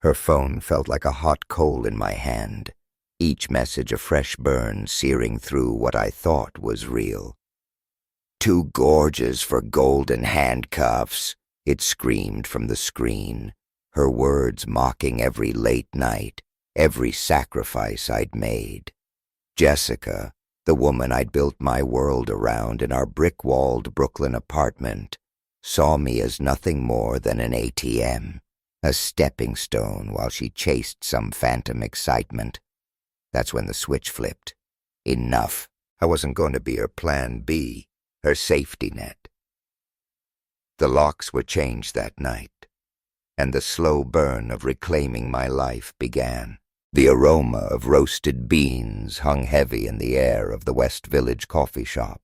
Her phone felt like a hot coal in my hand, each message a fresh burn searing through what I thought was real. "Too gorgeous for golden handcuffs," it screamed from the screen, her words mocking every late night, every sacrifice I'd made. Jessica, the woman I'd built my world around in our brick-walled Brooklyn apartment, saw me as nothing more than an ATM, a stepping stone while she chased some phantom excitement. That's when the switch flipped. Enough. I wasn't going to be her plan B, her safety net. The locks were changed that night, and the slow burn of reclaiming my life began. The aroma of roasted beans hung heavy in the air of the West Village coffee shop,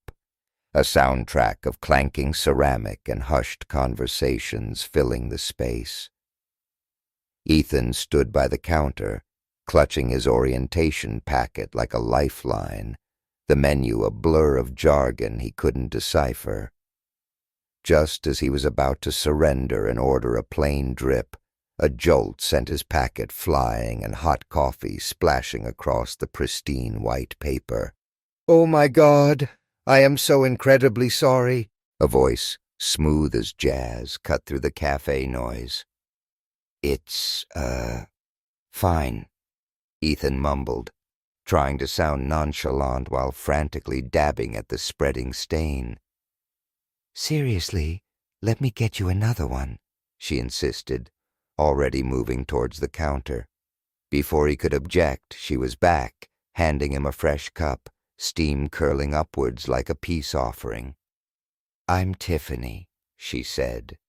a soundtrack of clanking ceramic and hushed conversations filling the space. Ethan stood by the counter, clutching his orientation packet like a lifeline, the menu a blur of jargon he couldn't decipher. Just as he was about to surrender and order a plain drip, a jolt sent his packet flying and hot coffee splashing across the pristine white paper. "Oh my God, I am so incredibly sorry," a voice, smooth as jazz, cut through the cafe noise. "It's, fine," Ethan mumbled, trying to sound nonchalant while frantically dabbing at the spreading stain. "Seriously, let me get you another one," she insisted, already moving towards the counter. Before he could object, she was back, handing him a fresh cup, steam curling upwards like a peace offering. "I'm Tiffany," she said,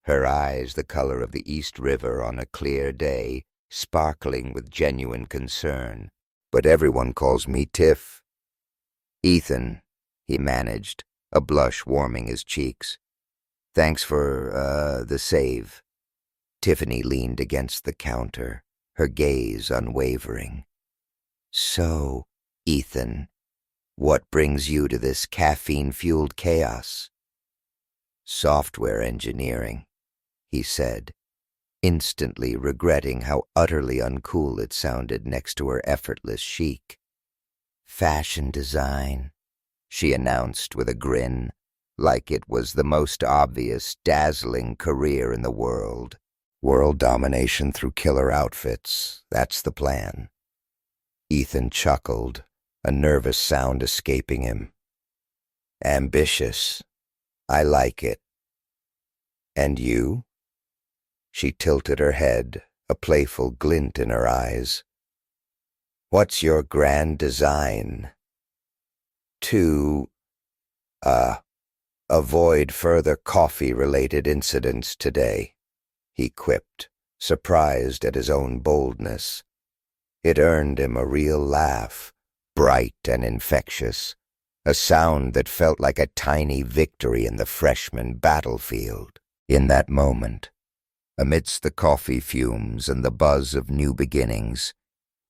her eyes the color of the East River on a clear day, sparkling with genuine concern. "But everyone calls me Tiff." "Ethan," he managed, a blush warming his cheeks. "Thanks for, the save." Tiffany leaned against the counter, her gaze unwavering. "So, Ethan, what brings you to this caffeine-fueled chaos?" "Software engineering," he said, instantly regretting how utterly uncool it sounded next to her effortless chic. "Fashion design," she announced with a grin, like it was the most obvious, dazzling career in the world. "World domination through killer outfits, that's the plan." Ethan chuckled, a nervous sound escaping him. "Ambitious. I like it. And you?" She tilted her head, a playful glint in her eyes. "What's your grand design?" "To, avoid further coffee-related incidents today," he quipped, surprised at his own boldness. It earned him a real laugh, bright and infectious, a sound that felt like a tiny victory in the freshman battlefield. In that moment, amidst the coffee fumes and the buzz of new beginnings,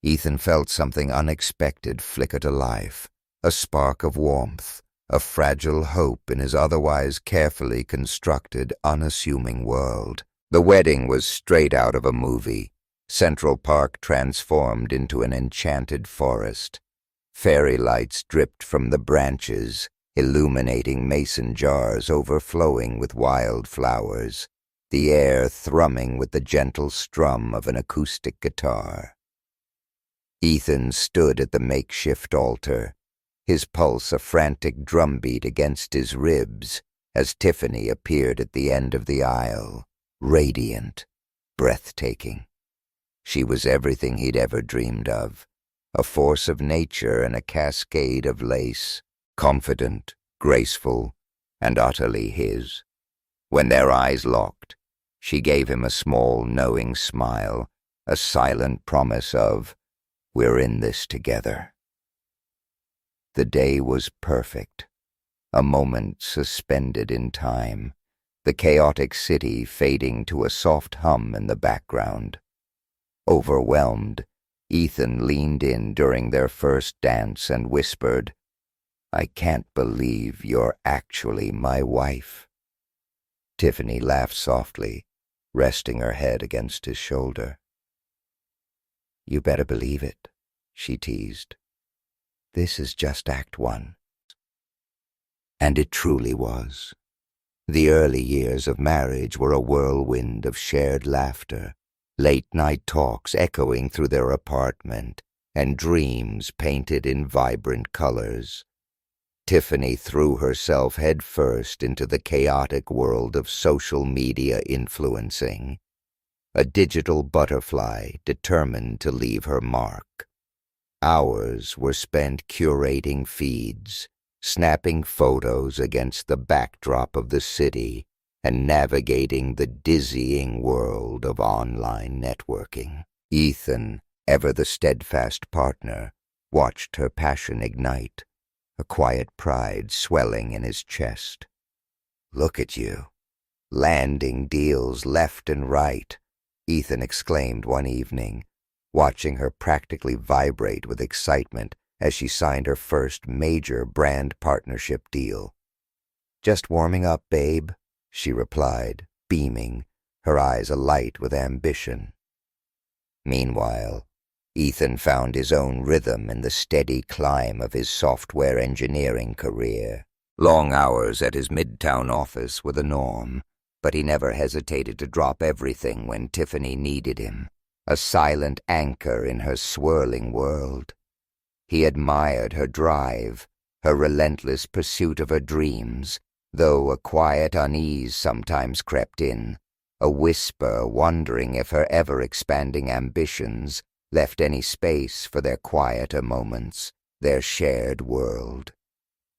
Ethan felt something unexpected flicker to life, a spark of warmth, a fragile hope in his otherwise carefully constructed, unassuming world. The wedding was straight out of a movie, Central Park transformed into an enchanted forest. Fairy lights dripped from the branches, illuminating mason jars overflowing with wild flowers, the air thrumming with the gentle strum of an acoustic guitar. Ethan stood at the makeshift altar, his pulse a frantic drumbeat against his ribs as Tiffany appeared at the end of the aisle, radiant, breathtaking. She was everything he'd ever dreamed of, a force of nature and a cascade of lace, confident, graceful, and utterly his. When their eyes locked, she gave him a small, knowing smile, a silent promise of, "We're in this together." The day was perfect, a moment suspended in time, the chaotic city fading to a soft hum in the background. Overwhelmed, Ethan leaned in during their first dance and whispered, "I can't believe you're actually my wife." Tiffany laughed softly, resting her head against his shoulder. You better believe it, she teased. This is just Act One. And it truly was. The early years of marriage were a whirlwind of shared laughter, late-night talks echoing through their apartment, and dreams painted in vibrant colors. Tiffany threw herself headfirst into the chaotic world of social media influencing, a digital butterfly determined to leave her mark. Hours were spent curating feeds, snapping photos against the backdrop of the city, and navigating the dizzying world of online networking. Ethan, ever the steadfast partner, watched her passion ignite, a quiet pride swelling in his chest. Look at you, landing deals left and right, Ethan exclaimed one evening, watching her practically vibrate with excitement as she signed her first major brand partnership deal. Just warming up, babe, she replied, beaming, her eyes alight with ambition. Meanwhile, Ethan found his own rhythm in the steady climb of his software engineering career. Long hours at his midtown office were the norm, but he never hesitated to drop everything when Tiffany needed him, a silent anchor in her swirling world. He admired her drive, her relentless pursuit of her dreams, though a quiet unease sometimes crept in, a whisper wondering if her ever-expanding ambitions left any space for their quieter moments, their shared world.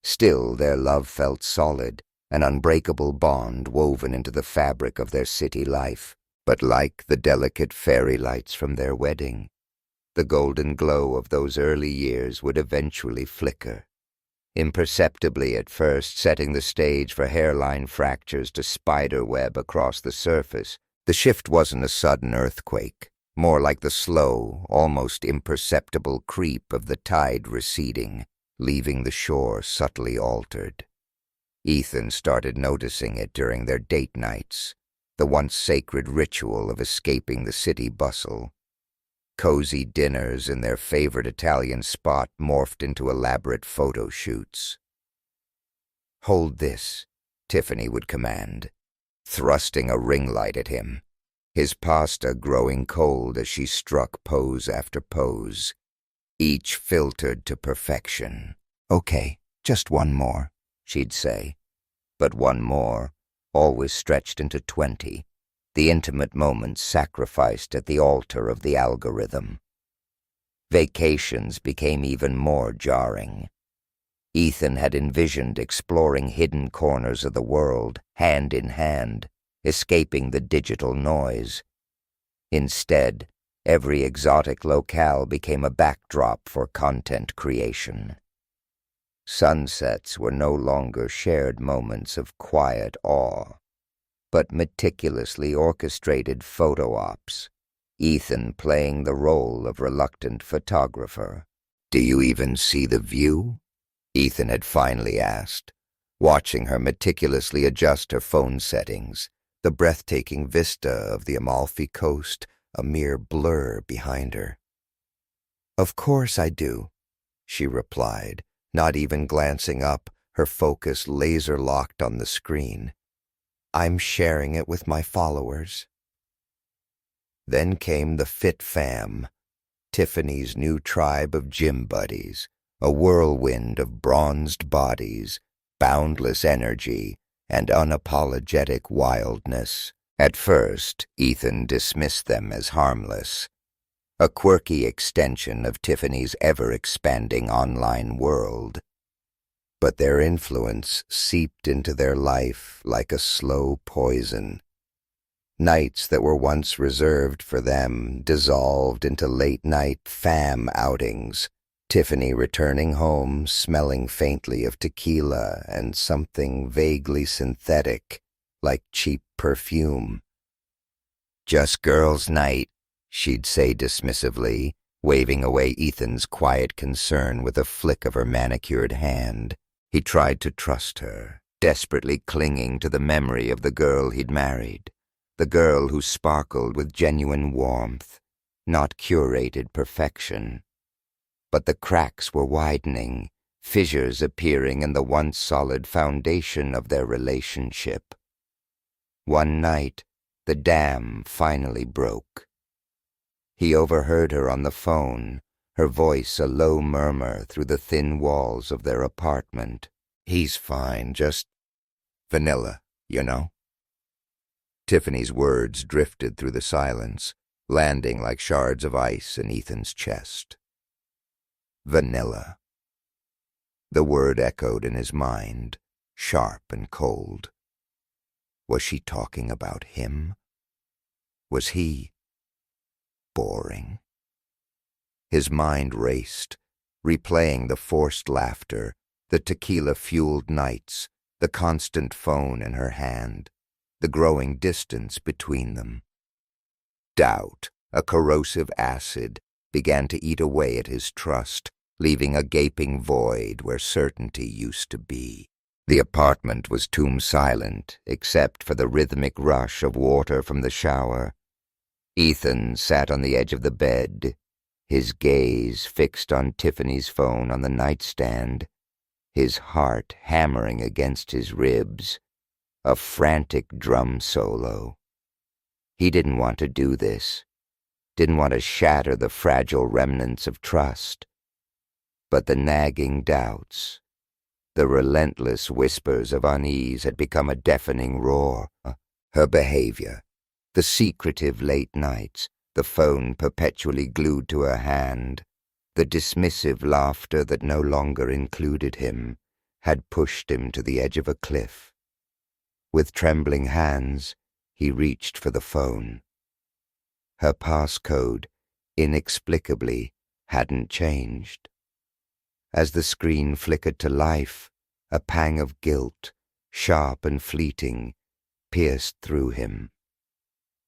Still, their love felt solid, an unbreakable bond woven into the fabric of their city life. But like the delicate fairy lights from their wedding, the golden glow of those early years would eventually flicker, imperceptibly at first setting the stage for hairline fractures to spiderweb across the surface. The shift wasn't a sudden earthquake, more like the slow, almost imperceptible creep of the tide receding, leaving the shore subtly altered. Ethan started noticing it during their date nights, the once sacred ritual of escaping the city bustle. Cozy dinners in their favorite Italian spot morphed into elaborate photo shoots. "Hold this," Tiffany would command, thrusting a ring light at him, his pasta growing cold as she struck pose after pose, each filtered to perfection. "Okay, just one more," she'd say. But one more always stretched into 20, the intimate moments sacrificed at the altar of the algorithm. Vacations became even more jarring. Ethan had envisioned exploring hidden corners of the world, hand in hand, escaping the digital noise. Instead, every exotic locale became a backdrop for content creation. Sunsets were no longer shared moments of quiet awe, but meticulously orchestrated photo ops, Ethan playing the role of reluctant photographer. "Do you even see the view?" Ethan had finally asked, watching her meticulously adjust her phone settings, the breathtaking vista of the Amalfi Coast a mere blur behind her. "Of course I do," she replied, not even glancing up, her focus laser-locked on the screen. "I'm sharing it with my followers." Then came the Fit Fam, Tiffany's new tribe of gym buddies, a whirlwind of bronzed bodies, boundless energy, and unapologetic wildness. At first, Ethan dismissed them as harmless, a quirky extension of Tiffany's ever-expanding online world. But their influence seeped into their life like a slow poison. Nights that were once reserved for them dissolved into late-night fam outings, Tiffany returning home smelling faintly of tequila and something vaguely synthetic, like cheap perfume. "Just girls' night," she'd say dismissively, waving away Ethan's quiet concern with a flick of her manicured hand. He tried to trust her, desperately clinging to the memory of the girl he'd married, the girl who sparkled with genuine warmth, not curated perfection. But the cracks were widening, fissures appearing in the once solid foundation of their relationship. One night, the dam finally broke. He overheard her on the phone, her voice a low murmur through the thin walls of their apartment. "He's fine, just vanilla, you know?" Tiffany's words drifted through the silence, landing like shards of ice in Ethan's chest. Vanilla. The word echoed in his mind, sharp and cold. Was she talking about him? Was he boring? His mind raced, replaying the forced laughter, the tequila-fueled nights, the constant phone in her hand, the growing distance between them. Doubt, a corrosive acid, began to eat away at his trust, leaving a gaping void where certainty used to be. The apartment was tomb-silent, except for the rhythmic rush of water from the shower. Ethan sat on the edge of the bed, his gaze fixed on Tiffany's phone on the nightstand, his heart hammering against his ribs, a frantic drum solo. He didn't want to do this, didn't want to shatter the fragile remnants of trust. But the nagging doubts, the relentless whispers of unease had become a deafening roar. Her behavior, the secretive late nights, the phone perpetually glued to her hand, the dismissive laughter that no longer included him, had pushed him to the edge of a cliff. With trembling hands, he reached for the phone. Her passcode, inexplicably, hadn't changed. As the screen flickered to life, a pang of guilt, sharp and fleeting, pierced through him.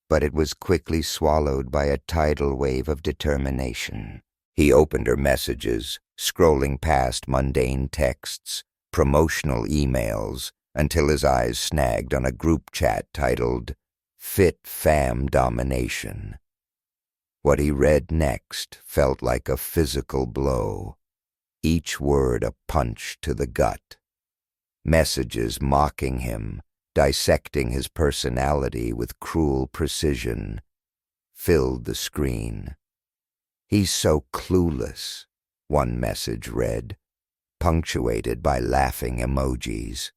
But it was quickly swallowed by a tidal wave of determination. He opened her messages, scrolling past mundane texts, promotional emails, until his eyes snagged on a group chat titled, "Fit Fam Domination." What he read next felt like a physical blow, each word a punch to the gut. Messages mocking him, dissecting his personality with cruel precision, filled the screen. "He's so clueless," one message read, punctuated by laughing emojis.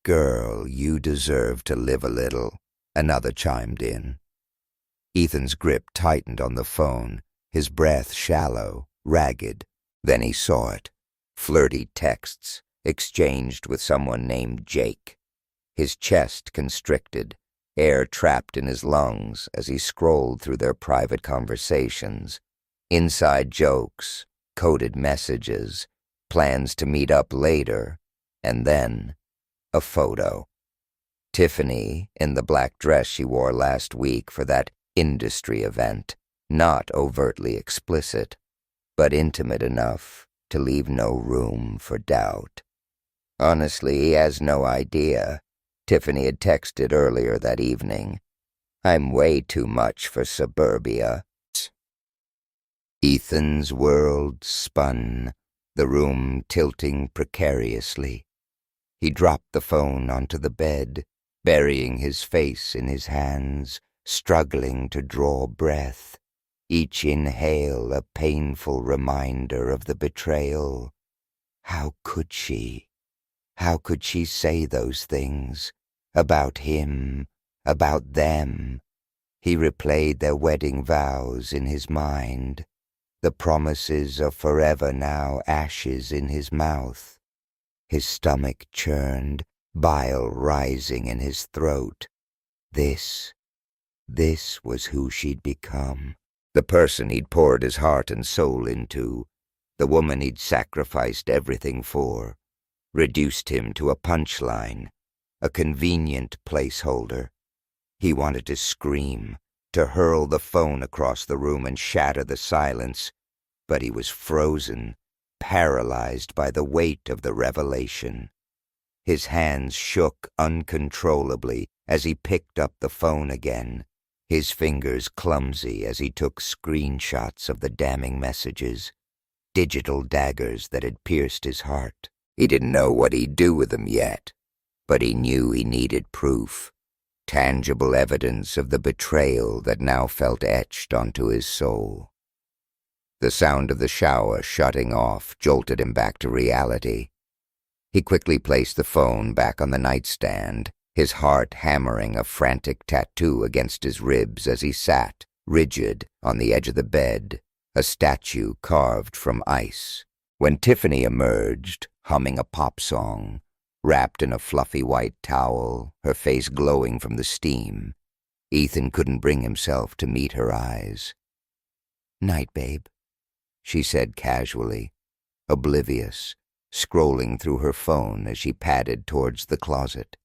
"Girl, you deserve to live a little," another chimed in. Ethan's grip tightened on the phone, his breath shallow, ragged. Then he saw it. Flirty texts, exchanged with someone named Jake. His chest constricted, air trapped in his lungs as he scrolled through their private conversations. Inside jokes, coded messages, plans to meet up later, and then a photo. Tiffany, in the black dress she wore last week for that industry event, not overtly explicit, but intimate enough to leave no room for doubt. Honestly, he has no idea. Tiffany had texted earlier that evening. "I'm way too much for suburbia." Ethan's world spun, the room tilting precariously. He dropped the phone onto the bed, burying his face in his hands, struggling to draw breath. Each inhale a painful reminder of the betrayal. How could she? How could she say those things? About him, about them. He replayed their wedding vows in his mind. The promises of forever now ashes in his mouth. His stomach churned, bile rising in his throat. This was who she'd become. The person he'd poured his heart and soul into, the woman he'd sacrificed everything for, reduced him to a punchline, a convenient placeholder. He wanted to scream, to hurl the phone across the room and shatter the silence, but he was frozen, paralyzed by the weight of the revelation. His hands shook uncontrollably as he picked up the phone again, his fingers clumsy as he took screenshots of the damning messages, digital daggers that had pierced his heart. He didn't know what he'd do with them yet, but he knew he needed proof, tangible evidence of the betrayal that now felt etched onto his soul. The sound of the shower shutting off jolted him back to reality. He quickly placed the phone back on the nightstand, his heart hammering a frantic tattoo against his ribs as he sat, rigid, on the edge of the bed, a statue carved from ice. When Tiffany emerged, humming a pop song, wrapped in a fluffy white towel, her face glowing from the steam, Ethan couldn't bring himself to meet her eyes. "Night, babe," she said casually, oblivious, scrolling through her phone as she padded towards the closet.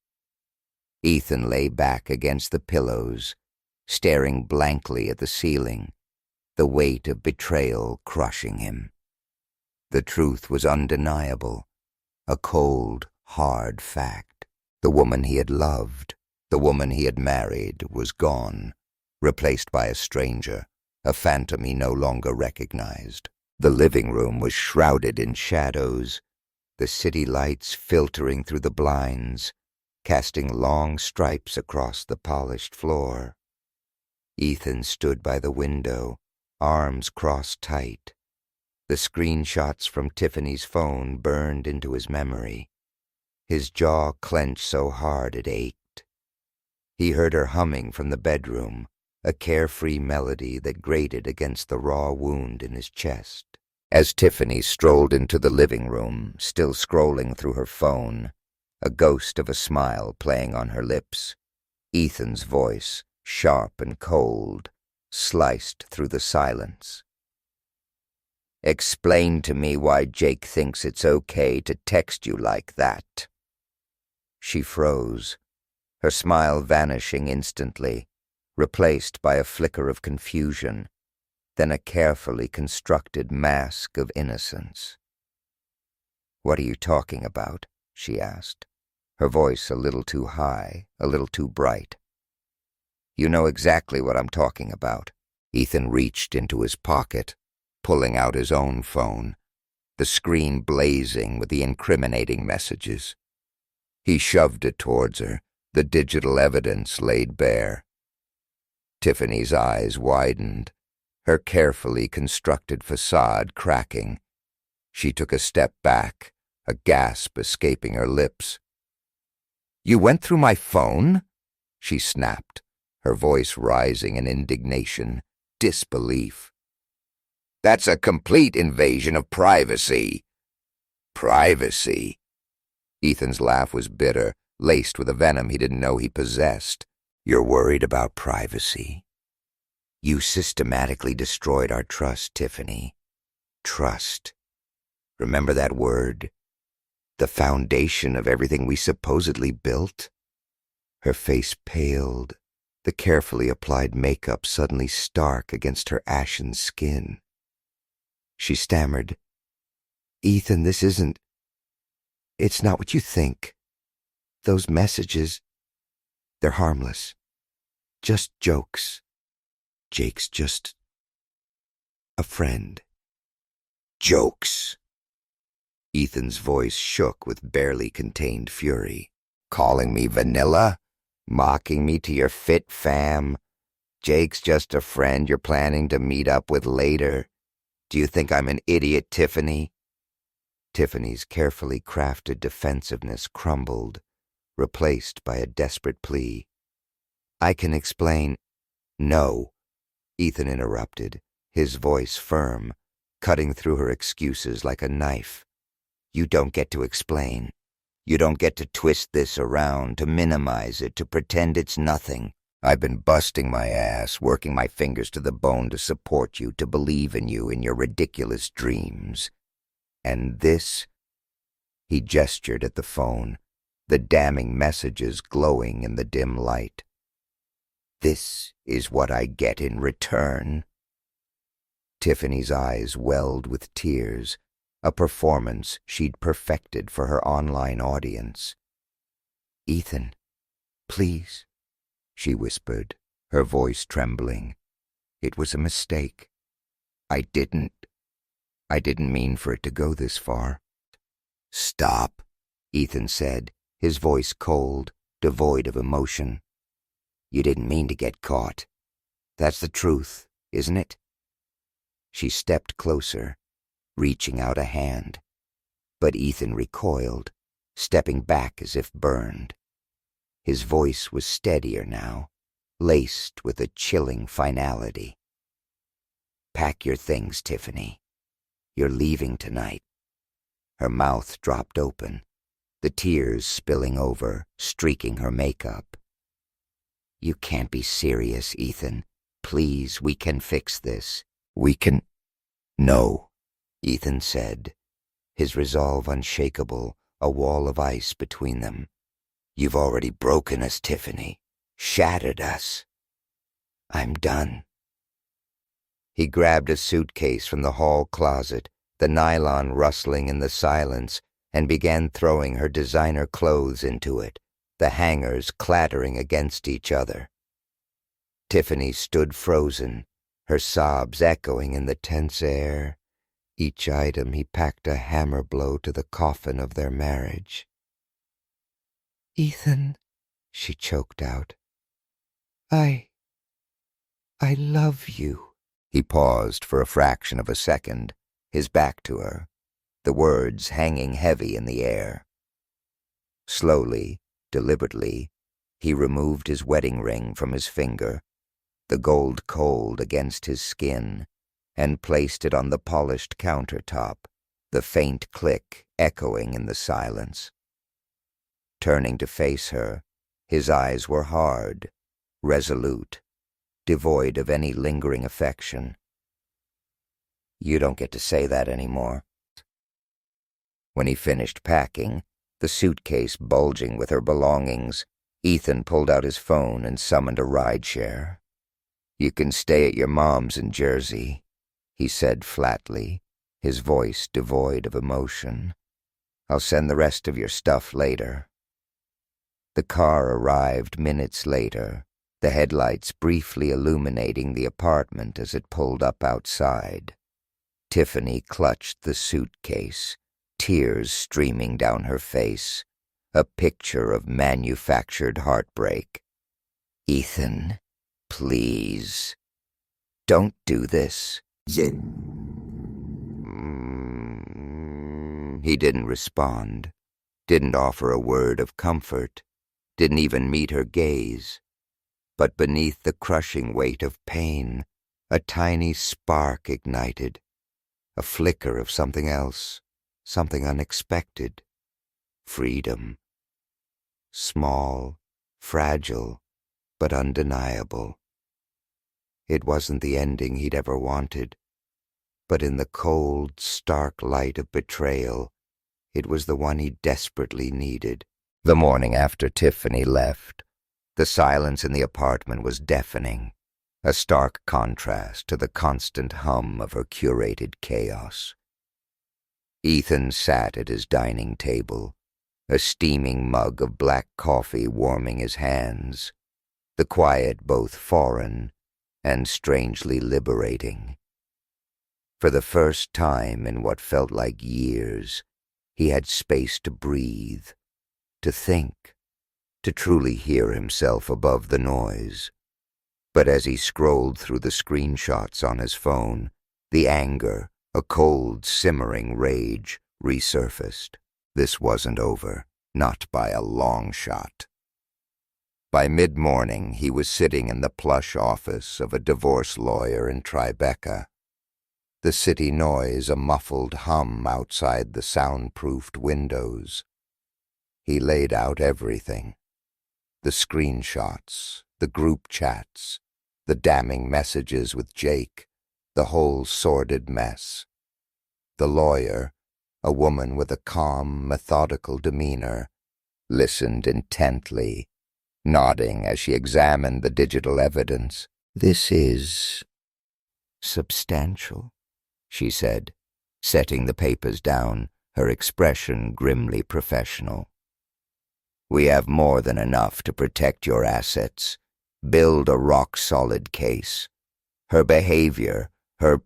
Ethan lay back against the pillows, staring blankly at the ceiling, the weight of betrayal crushing him. The truth was undeniable, a cold, hard fact. The woman he had loved, the woman he had married, was gone, replaced by a stranger, a phantom he no longer recognized. The living room was shrouded in shadows, the city lights filtering through the blinds, casting long stripes across the polished floor. Ethan stood by the window, arms crossed tight. The screenshots from Tiffany's phone burned into his memory. His jaw clenched so hard it ached. He heard her humming from the bedroom, a carefree melody that grated against the raw wound in his chest. As Tiffany strolled into the living room, still scrolling through her phone, a ghost of a smile playing on her lips, Ethan's voice, sharp and cold, sliced through the silence. "Explain to me why Jake thinks it's okay to text you like that." She froze, her smile vanishing instantly, replaced by a flicker of confusion, then a carefully constructed mask of innocence. "What are you talking about?" she asked, her voice a little too high, a little too bright. "You know exactly what I'm talking about." Ethan reached into his pocket, pulling out his own phone, the screen blazing with the incriminating messages. He shoved it towards her, the digital evidence laid bare. Tiffany's eyes widened, her carefully constructed facade cracking. She took a step back, a gasp escaping her lips. "You went through my phone?" she snapped, her voice rising in indignation, disbelief. "That's a complete invasion of privacy." "Privacy?" Ethan's laugh was bitter, laced with a venom he didn't know he possessed. "You're worried about privacy? You systematically destroyed our trust, Tiffany. Trust. Remember that word? The foundation of everything we supposedly built?" Her face paled, the carefully applied makeup suddenly stark against her ashen skin. She stammered, "Ethan, this isn't... It's not what you think. Those messages, they're harmless. Just jokes. Jake's just a friend." "Jokes?" Ethan's voice shook with barely contained fury. "Calling me vanilla? Mocking me to your fit fam? Jake's just a friend you're planning to meet up with later. Do you think I'm an idiot, Tiffany?" Tiffany's carefully crafted defensiveness crumbled, replaced by a desperate plea. "I can explain—" "No," Ethan interrupted, his voice firm, cutting through her excuses like a knife. "You don't get to explain. You don't get to twist this around, to minimize it, to pretend it's nothing. I've been busting my ass, working my fingers to the bone to support you, to believe in you, in your ridiculous dreams. And this..." He gestured at the phone, the damning messages glowing in the dim light. "This is what I get in return." Tiffany's eyes welled with tears, a performance she'd perfected for her online audience. "Ethan, please," she whispered, her voice trembling. "It was a mistake. I didn't mean for it to go this far." "Stop," Ethan said, his voice cold, devoid of emotion. "You didn't mean to get caught. That's the truth, isn't it?" She stepped closer, reaching out a hand, but Ethan recoiled, stepping back as if burned. His voice was steadier now, laced with a chilling finality. "Pack your things, Tiffany. You're leaving tonight." Her mouth dropped open, the tears spilling over, streaking her makeup. "You can't be serious, Ethan. Please, we can fix this. We can—" "No," Ethan said, his resolve unshakable, a wall of ice between them. "You've already broken us, Tiffany. Shattered us. I'm done." He grabbed a suitcase from the hall closet, the nylon rustling in the silence, and began throwing her designer clothes into it, the hangers clattering against each other. Tiffany stood frozen, her sobs echoing in the tense air. Each item he packed a hammer blow to the coffin of their marriage. "Ethan," she choked out, I love you." He paused for a fraction of a second, his back to her, the words hanging heavy in the air. Slowly, deliberately, he removed his wedding ring from his finger, the gold cold against his skin, and placed it on the polished countertop, the faint click echoing in the silence. Turning to face her, his eyes were hard, resolute, devoid of any lingering affection. "You don't get to say that anymore." When he finished packing, the suitcase bulging with her belongings, Ethan pulled out his phone and summoned a rideshare. "You can stay at your mom's in Jersey," he said flatly, his voice devoid of emotion. "I'll send the rest of your stuff later." The car arrived minutes later, the headlights briefly illuminating the apartment as it pulled up outside. Tiffany clutched the suitcase, tears streaming down her face, a picture of manufactured heartbreak. "Ethan, please, don't do this." He didn't respond, didn't offer a word of comfort, didn't even meet her gaze. But beneath the crushing weight of pain, a tiny spark ignited, a flicker of something else, something unexpected. Freedom. Small, fragile, but undeniable. It wasn't the ending he'd ever wanted, but in the cold, stark light of betrayal, it was the one he desperately needed. The morning after Tiffany left, the silence in the apartment was deafening, a stark contrast to the constant hum of her curated chaos. Ethan sat at his dining table, a steaming mug of black coffee warming his hands, the quiet both foreign and strangely liberating. For the first time in what felt like years, he had space to breathe, to think, to truly hear himself above the noise. But as he scrolled through the screenshots on his phone, the anger, a cold, simmering rage, resurfaced. This wasn't over, not by a long shot. By mid-morning, he was sitting in the plush office of a divorce lawyer in Tribeca. The city noise a muffled hum outside the soundproofed windows. He laid out everything. The screenshots, the group chats, the damning messages with Jake, the whole sordid mess. The lawyer, a woman with a calm, methodical demeanor, listened intently, nodding as she examined the digital evidence. "This is substantial," she said, setting the papers down, her expression grimly professional. "We have more than enough to protect your assets, build a rock-solid case. Her behavior, her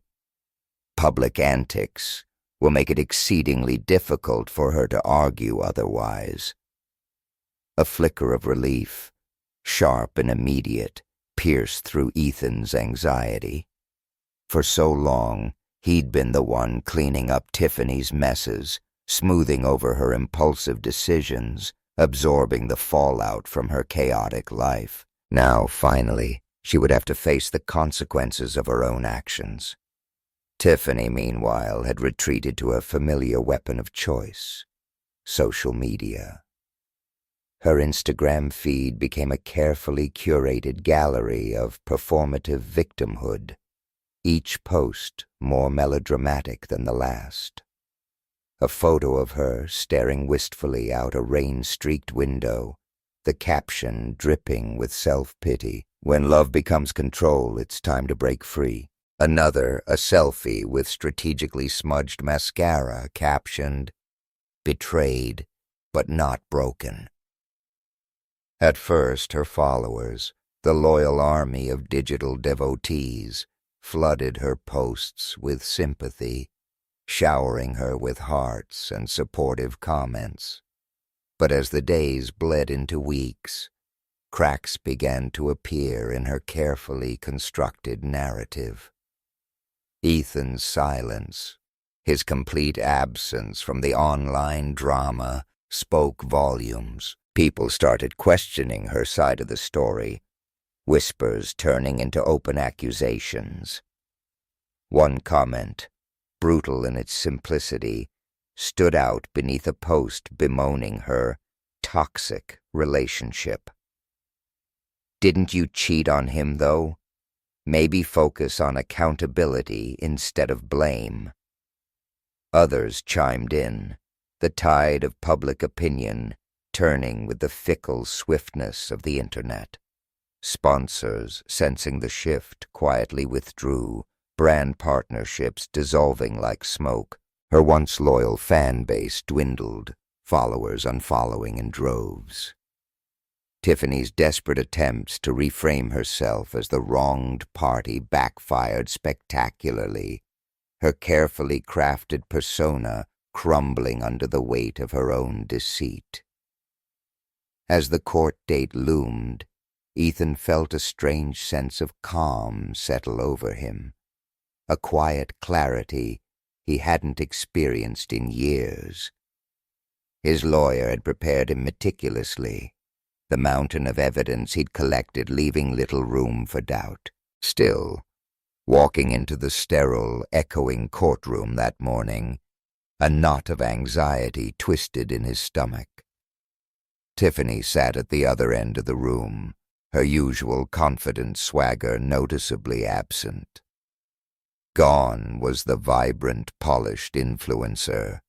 public antics, will make it exceedingly difficult for her to argue otherwise. A flicker of relief, sharp and immediate, pierced through Ethan's anxiety. For so long, he'd been the one cleaning up Tiffany's messes, smoothing over her impulsive decisions, absorbing the fallout from her chaotic life. Now, finally, she would have to face the consequences of her own actions. Tiffany, meanwhile, had retreated to her familiar weapon of choice, social media. Her Instagram feed became a carefully curated gallery of performative victimhood, each post more melodramatic than the last. A photo of her staring wistfully out a rain-streaked window, the caption dripping with self-pity. When love becomes control, it's time to break free. Another, a selfie with strategically smudged mascara, captioned, "Betrayed, but not broken." At first, her followers, the loyal army of digital devotees, flooded her posts with sympathy, showering her with hearts and supportive comments. But as the days bled into weeks, cracks began to appear in her carefully constructed narrative. Ethan's silence, his complete absence from the online drama, spoke volumes. People started questioning her side of the story, whispers turning into open accusations. One comment, brutal in its simplicity, stood out beneath a post bemoaning her toxic relationship. "Didn't you cheat on him, though? Maybe focus on accountability instead of blame." Others chimed in, the tide of public opinion turning with the fickle swiftness of the internet. Sponsors, sensing the shift, quietly withdrew, brand partnerships dissolving like smoke. Her once loyal fan base dwindled, followers unfollowing in droves. Tiffany's desperate attempts to reframe herself as the wronged party backfired spectacularly, her carefully crafted persona crumbling under the weight of her own deceit. As the court date loomed, Ethan felt a strange sense of calm settle over him, a quiet clarity he hadn't experienced in years. His lawyer had prepared him meticulously, the mountain of evidence he'd collected leaving little room for doubt. Still, walking into the sterile, echoing courtroom that morning, a knot of anxiety twisted in his stomach. Tiffany sat at the other end of the room, her usual confident swagger noticeably absent. Gone was the vibrant, polished influencer,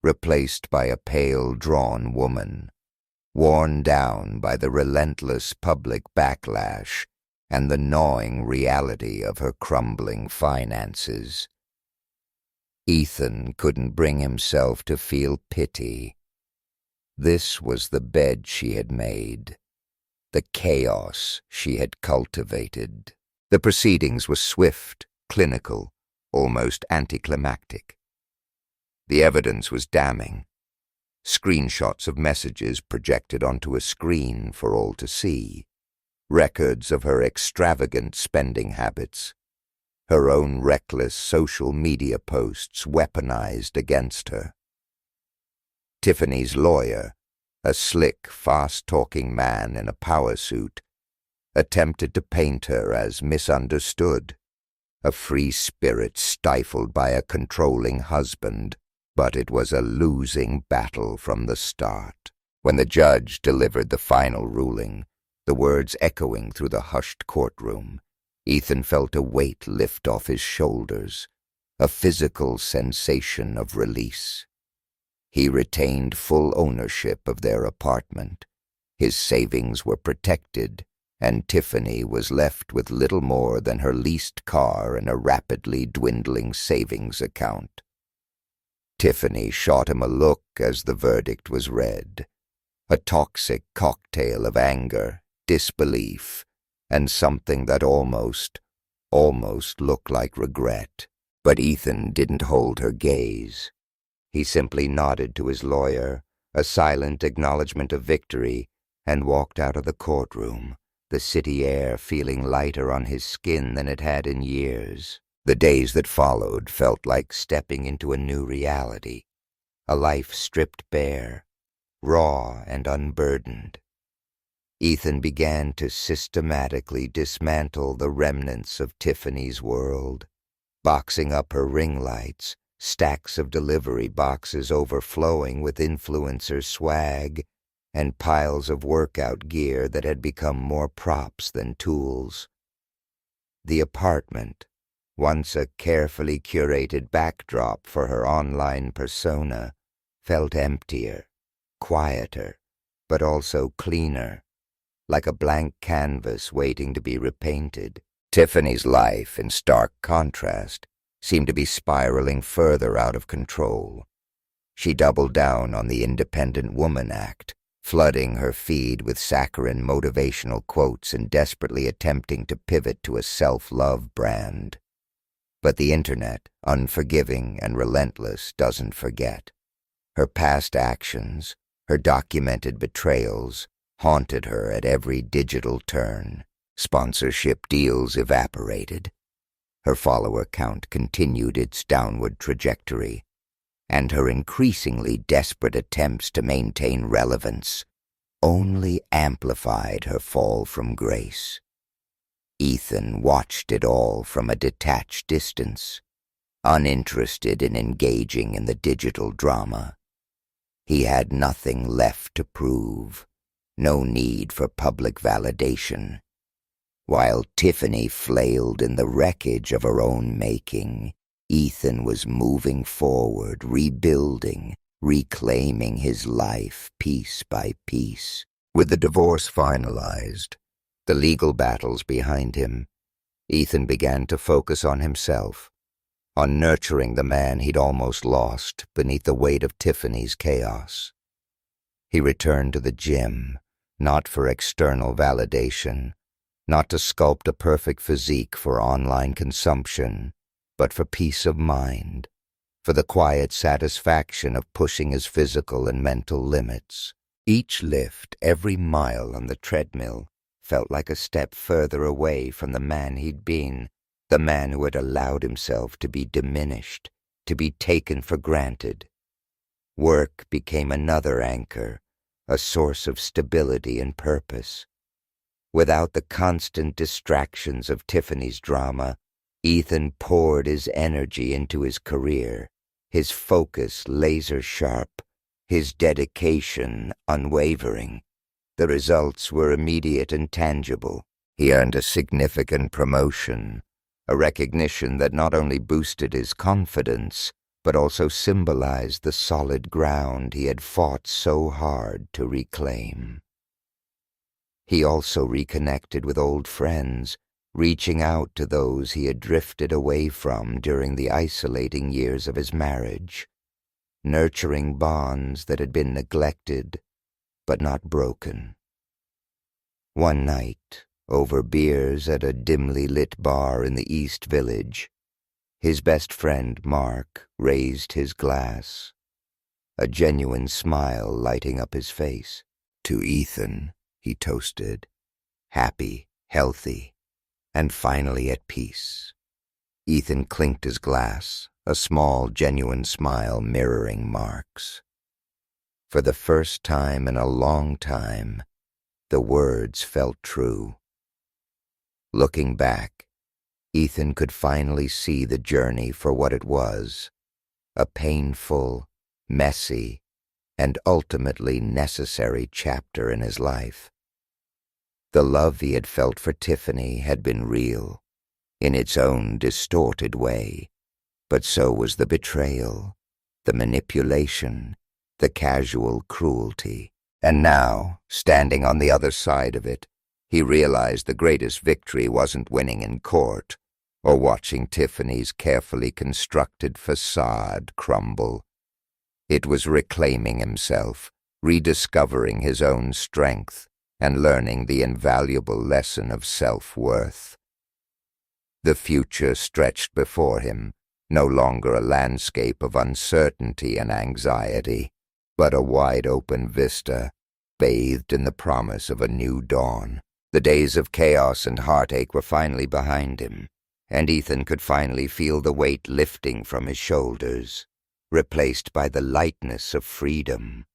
replaced by a pale, drawn woman, worn down by the relentless public backlash and the gnawing reality of her crumbling finances. Ethan couldn't bring himself to feel pity. This was the bed she had made, the chaos she had cultivated. The proceedings were swift, clinical, almost anticlimactic. The evidence was damning. Screenshots of messages projected onto a screen for all to see, records of her extravagant spending habits, her own reckless social media posts weaponized against her. Tiffany's lawyer, a slick, fast-talking man in a power suit, attempted to paint her as misunderstood, a free spirit stifled by a controlling husband, but it was a losing battle from the start. When the judge delivered the final ruling, the words echoing through the hushed courtroom, Ethan felt a weight lift off his shoulders, a physical sensation of release. He retained full ownership of their apartment. His savings were protected, and Tiffany was left with little more than her leased car and a rapidly dwindling savings account. Tiffany shot him a look as the verdict was read, a toxic cocktail of anger, disbelief, and something that almost looked like regret. But Ethan didn't hold her gaze. He simply nodded to his lawyer, a silent acknowledgement of victory, and walked out of the courtroom, the city air feeling lighter on his skin than it had in years. The days that followed felt like stepping into a new reality, a life stripped bare, raw and unburdened. Ethan began to systematically dismantle the remnants of Tiffany's world, boxing up her ring lights, stacks of delivery boxes overflowing with influencer swag, and piles of workout gear that had become more props than tools. The apartment, once a carefully curated backdrop for her online persona, felt emptier, quieter, but also cleaner, like a blank canvas waiting to be repainted. Tiffany's life, in stark contrast, seemed to be spiraling further out of control. She doubled down on the independent woman act, flooding her feed with saccharine motivational quotes and desperately attempting to pivot to a self-love brand. But the internet, unforgiving and relentless, doesn't forget. Her past actions, her documented betrayals, haunted her at every digital turn. Sponsorship deals evaporated. Her follower count continued its downward trajectory, and her increasingly desperate attempts to maintain relevance only amplified her fall from grace. Ethan watched it all from a detached distance, uninterested in engaging in the digital drama. He had nothing left to prove, no need for public validation. While Tiffany flailed in the wreckage of her own making, Ethan was moving forward, rebuilding, reclaiming his life piece by piece. With the divorce finalized, the legal battles behind him, Ethan began to focus on himself, on nurturing the man he'd almost lost beneath the weight of Tiffany's chaos. He returned to the gym, not for external validation, not to sculpt a perfect physique for online consumption, but for peace of mind, for the quiet satisfaction of pushing his physical and mental limits. Each lift, every mile on the treadmill, felt like a step further away from the man he'd been, the man who had allowed himself to be diminished, to be taken for granted. Work became another anchor, a source of stability and purpose. Without the constant distractions of Tiffany's drama, Ethan poured his energy into his career, his focus laser-sharp, his dedication unwavering. The results were immediate and tangible. He earned a significant promotion, a recognition that not only boosted his confidence, but also symbolized the solid ground he had fought so hard to reclaim. He also reconnected with old friends, reaching out to those he had drifted away from during the isolating years of his marriage, nurturing bonds that had been neglected but not broken. One night, over beers at a dimly lit bar in the East Village, his best friend Mark raised his glass, a genuine smile lighting up his face. To Ethan, he toasted, happy, healthy, and finally at peace. Ethan clinked his glass, a small, genuine smile mirroring Mark's. For the first time in a long time, the words felt true. Looking back, Ethan could finally see the journey for what it was, a painful, messy, and ultimately necessary chapter in his life. The love he had felt for Tiffany had been real, in its own distorted way, but so was the betrayal, the manipulation, the casual cruelty. And now, standing on the other side of it, he realized the greatest victory wasn't winning in court or watching Tiffany's carefully constructed facade crumble. It was reclaiming himself, rediscovering his own strength, and learning the invaluable lesson of self-worth. The future stretched before him, no longer a landscape of uncertainty and anxiety, but a wide-open vista, bathed in the promise of a new dawn. The days of chaos and heartache were finally behind him, and Ethan could finally feel the weight lifting from his shoulders, replaced by the lightness of freedom,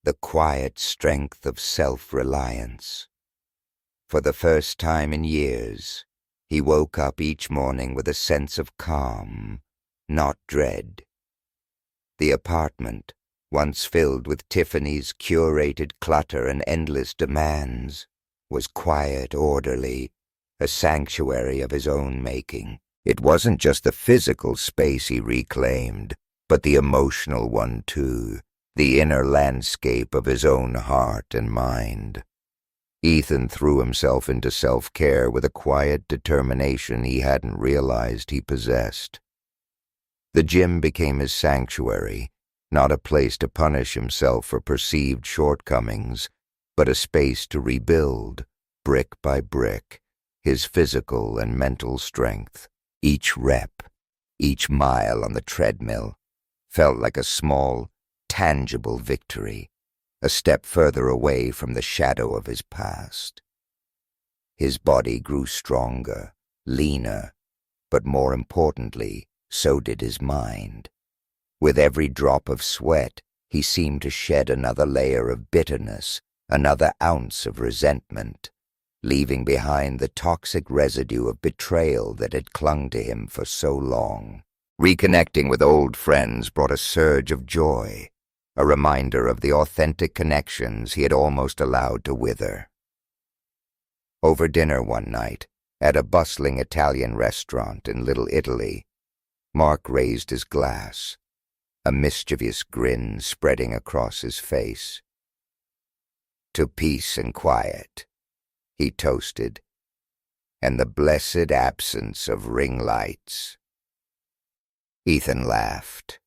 the quiet strength of self-reliance. For the first time in years, he woke up each morning with a sense of calm, not dread. The apartment, once filled with Tiffany's curated clutter and endless demands, was quiet, orderly, a sanctuary of his own making. It wasn't just the physical space he reclaimed, but the emotional one too, the inner landscape of his own heart and mind. Ethan threw himself into self-care with a quiet determination he hadn't realized he possessed. The gym became his sanctuary, not a place to punish himself for perceived shortcomings, but a space to rebuild, brick by brick, his physical and mental strength. Each rep, each mile on the treadmill, felt like a small, tangible victory, a step further away from the shadow of his past. His body grew stronger, leaner, but more importantly, so did his mind. With every drop of sweat, he seemed to shed another layer of bitterness, another ounce of resentment, leaving behind the toxic residue of betrayal that had clung to him for so long. Reconnecting with old friends brought a surge of joy, a reminder of the authentic connections he had almost allowed to wither. Over dinner one night, at a bustling Italian restaurant in Little Italy, Mark raised his glass, a mischievous grin spreading across his face. "To peace and quiet," he toasted, "and the blessed absence of ring lights." Ethan laughed,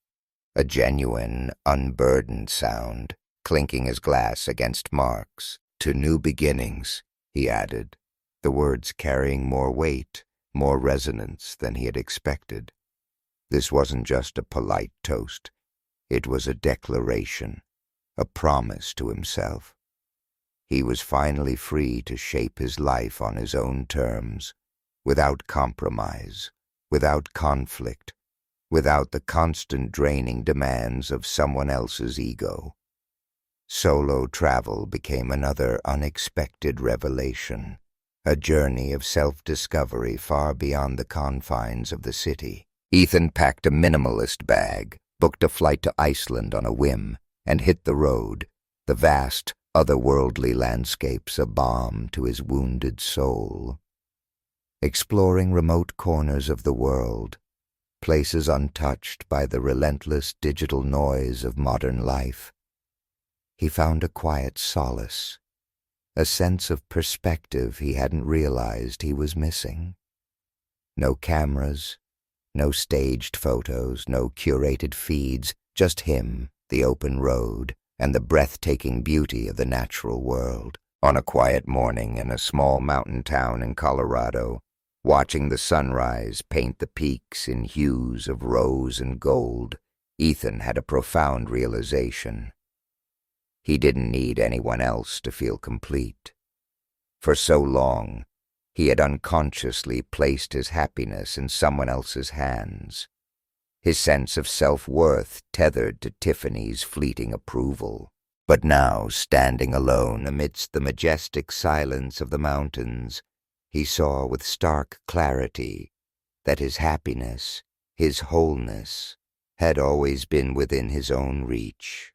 a genuine, unburdened sound, clinking his glass against Mark's. "To new beginnings," he added, the words carrying more weight, more resonance than he had expected. This wasn't just a polite toast. It was a declaration, a promise to himself. He was finally free to shape his life on his own terms, without compromise, without conflict, without the constant draining demands of someone else's ego. Solo travel became another unexpected revelation, a journey of self-discovery far beyond the confines of the city. Ethan packed a minimalist bag, booked a flight to Iceland on a whim, and hit the road, the vast, otherworldly landscapes a balm to his wounded soul. Exploring remote corners of the world, places untouched by the relentless digital noise of modern life, he found a quiet solace, a sense of perspective he hadn't realized he was missing. No cameras, no staged photos, no curated feeds, just him, the open road, and the breathtaking beauty of the natural world. On a quiet morning in a small mountain town in Colorado, watching the sunrise paint the peaks in hues of rose and gold, Ethan had a profound realization. He didn't need anyone else to feel complete. For so long, he had unconsciously placed his happiness in someone else's hands, his sense of self-worth tethered to Tiffany's fleeting approval. But now, standing alone amidst the majestic silence of the mountains, he saw with stark clarity that his happiness, his wholeness, had always been within his own reach.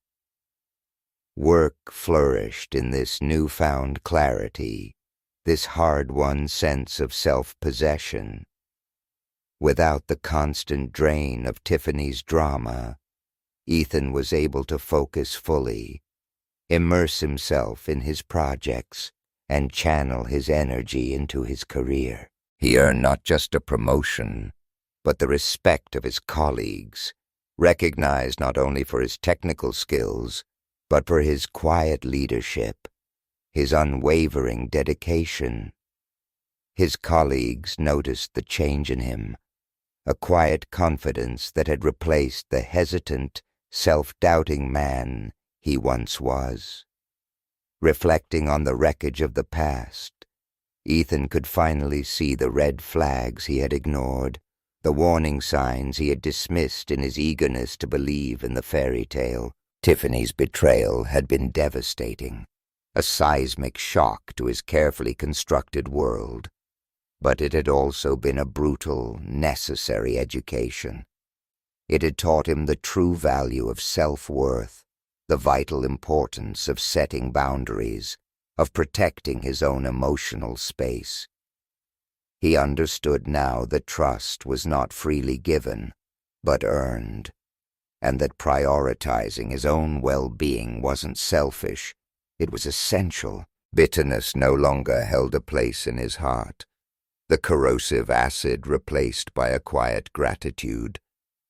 Work flourished in this newfound clarity, this hard-won sense of self-possession. Without the constant drain of Tiffany's drama, Ethan was able to focus fully, immerse himself in his projects, and channel his energy into his career. He earned not just a promotion, but the respect of his colleagues, recognized not only for his technical skills, but for his quiet leadership, his unwavering dedication. His colleagues noticed the change in him, a quiet confidence that had replaced the hesitant, self-doubting man he once was. Reflecting on the wreckage of the past, Ethan could finally see the red flags he had ignored, the warning signs he had dismissed in his eagerness to believe in the fairy tale. Tiffany's betrayal had been devastating, a seismic shock to his carefully constructed world. But it had also been a brutal, necessary education. It had taught him the true value of self-worth, the vital importance of setting boundaries, of protecting his own emotional space. He understood now that trust was not freely given, but earned, and that prioritizing his own well-being wasn't selfish, it was essential. Bitterness no longer held a place in his heart. The corrosive acid replaced by a quiet gratitude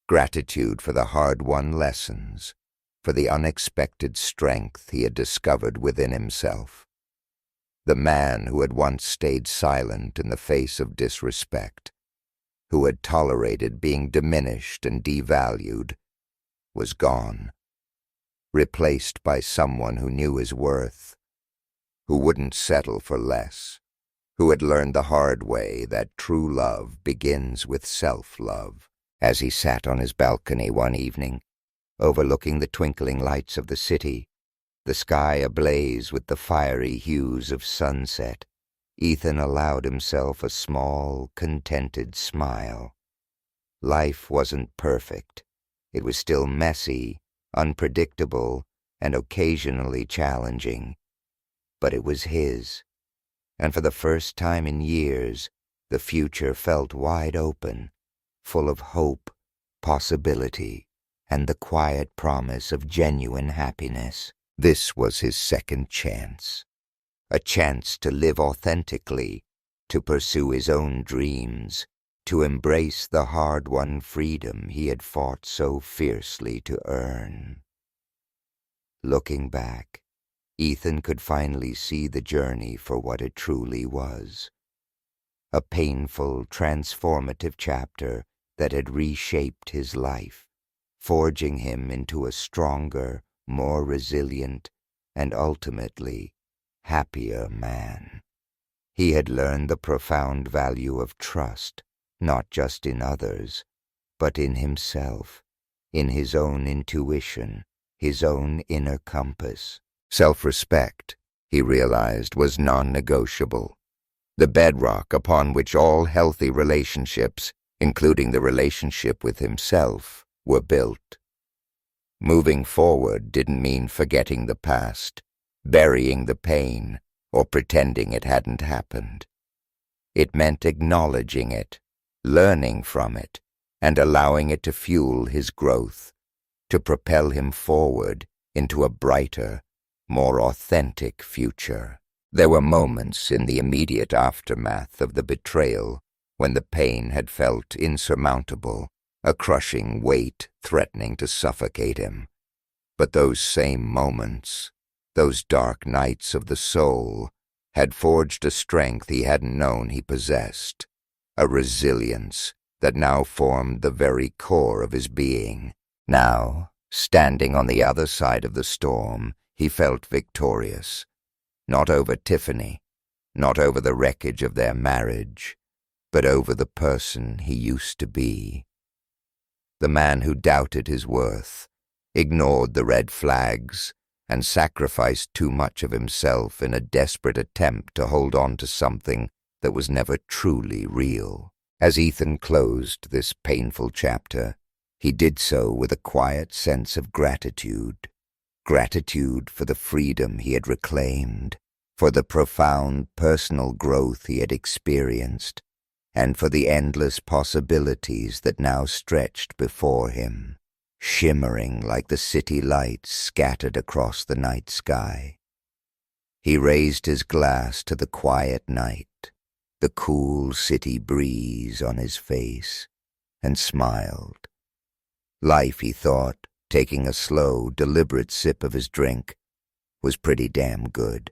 for the hard-won lessons, for the unexpected strength he had discovered within himself. The man who had once stayed silent in the face of disrespect, who had tolerated being diminished and devalued, was gone, replaced by someone who knew his worth, who wouldn't settle for less, who had learned the hard way that true love begins with self-love. As he sat on his balcony one evening, overlooking the twinkling lights of the city, the sky ablaze with the fiery hues of sunset, Ethan allowed himself a small, contented smile. Life wasn't perfect. It was still messy, unpredictable, and occasionally challenging. But it was his, and for the first time in years, the future felt wide open, full of hope, possibility, and the quiet promise of genuine happiness. This was his second chance, a chance to live authentically, to pursue his own dreams, to embrace the hard-won freedom he had fought so fiercely to earn. Looking back, Ethan could finally see the journey for what it truly was. A painful, transformative chapter that had reshaped his life, forging him into a stronger, more resilient, and ultimately happier man. He had learned the profound value of trust, not just in others, but in himself, in his own intuition, his own inner compass. Self-respect, he realized, was non-negotiable, the bedrock upon which all healthy relationships, including the relationship with himself, were built. Moving forward didn't mean forgetting the past, burying the pain, or pretending it hadn't happened. It meant acknowledging it, learning from it, and allowing it to fuel his growth, to propel him forward into a brighter, more authentic future. There were moments in the immediate aftermath of the betrayal when the pain had felt insurmountable, a crushing weight threatening to suffocate him. But those same moments, those dark nights of the soul, had forged a strength he hadn't known he possessed, a resilience that now formed the very core of his being. Now, standing on the other side of the storm, he felt victorious. Not over Tiffany, not over the wreckage of their marriage, but over the person he used to be. The man who doubted his worth, ignored the red flags, and sacrificed too much of himself in a desperate attempt to hold on to something that was never truly real. As Ethan closed this painful chapter, he did so with a quiet sense of gratitude. Gratitude for the freedom he had reclaimed, for the profound personal growth he had experienced, and for the endless possibilities that now stretched before him, shimmering like the city lights scattered across the night sky. He raised his glass to the quiet night, the cool city breeze on his face, and smiled. Life, he thought, taking a slow, deliberate sip of his drink, was pretty damn good.